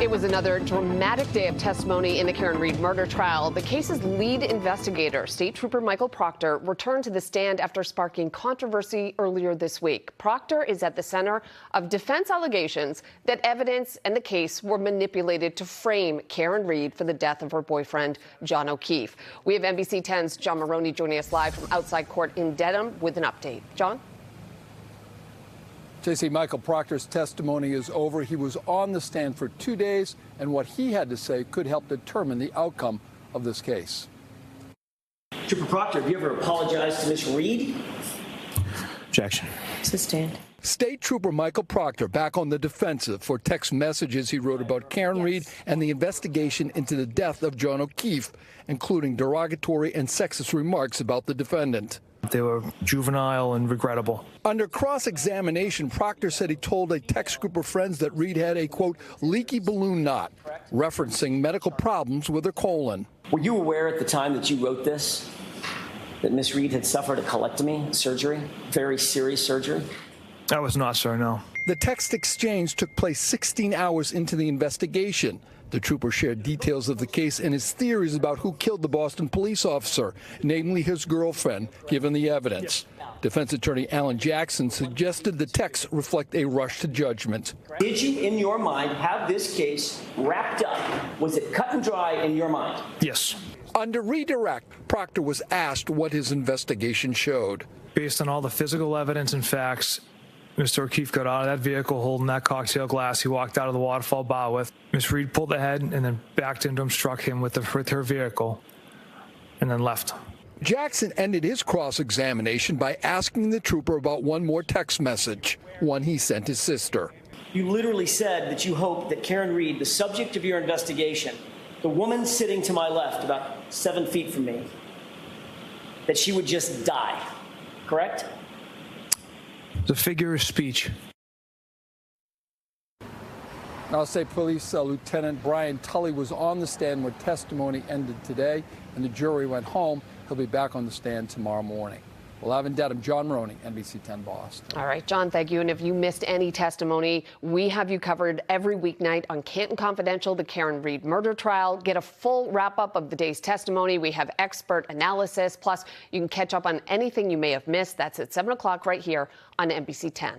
It was another dramatic day of testimony in the Karen Read murder trial. The case's lead investigator, State Trooper Michael Proctor, returned to the stand after sparking controversy earlier this week. Proctor is at the center of defense allegations that evidence and the case were manipulated to frame Karen Read for the death of her boyfriend, John O'Keefe. We have NBC 10's John Maroney joining us live from outside court in Dedham with an update. John? JC, Michael Proctor's testimony is over. He was on the stand for 2 days, and what he had to say could help determine the outcome of this case. Trooper Proctor, have you ever apologized to Miss Read? Objection. Sustained. State Trooper Michael Proctor back on the defensive for text messages he wrote about Karen Read and the investigation into the death of John O'Keefe, including derogatory and sexist remarks about the defendant. They were juvenile and regrettable. Under cross-examination, Proctor said he told a text group of friends that Read had a, quote, leaky balloon knot, referencing medical problems with her colon. Were you aware at the time that you wrote this that Miss Read had suffered a colectomy surgery, very serious surgery? I was not, sir, no. The text exchange took place 16 hours into the investigation. The trooper shared details of the case and his theories about who killed the Boston police officer, namely his girlfriend, given the evidence. Defense attorney Alan Jackson suggested the text reflect a rush to judgment. Did you, in your mind, have this case wrapped up? Was it cut and dry in your mind? Yes. Under redirect, Proctor was asked what his investigation showed. Based on all the physical evidence and facts, Mr. O'Keefe got out of that vehicle holding that cocktail glass he walked out of the waterfall bar with. Miss Read pulled ahead and then backed into him, struck him with her vehicle, and then left. Jackson ended his cross-examination by asking the trooper about one more text message, one he sent his sister. You literally said that you hoped that Karen Read, the subject of your investigation, the woman sitting to my left about 7 feet from me, that she would just die, correct? The figure of speech. Now, State Police Lieutenant Brian Tully was on the stand where testimony ended today, and the jury went home. He'll be back on the stand tomorrow morning. We'll have in Dedham, John Maroney, NBC 10 Boston. All right, John, thank you. And if you missed any testimony, we have you covered every weeknight on Canton Confidential, the Karen Read murder trial. Get a full wrap-up of the day's testimony. We have expert analysis. Plus, you can catch up on anything you may have missed. That's at 7 o'clock right here on NBC 10.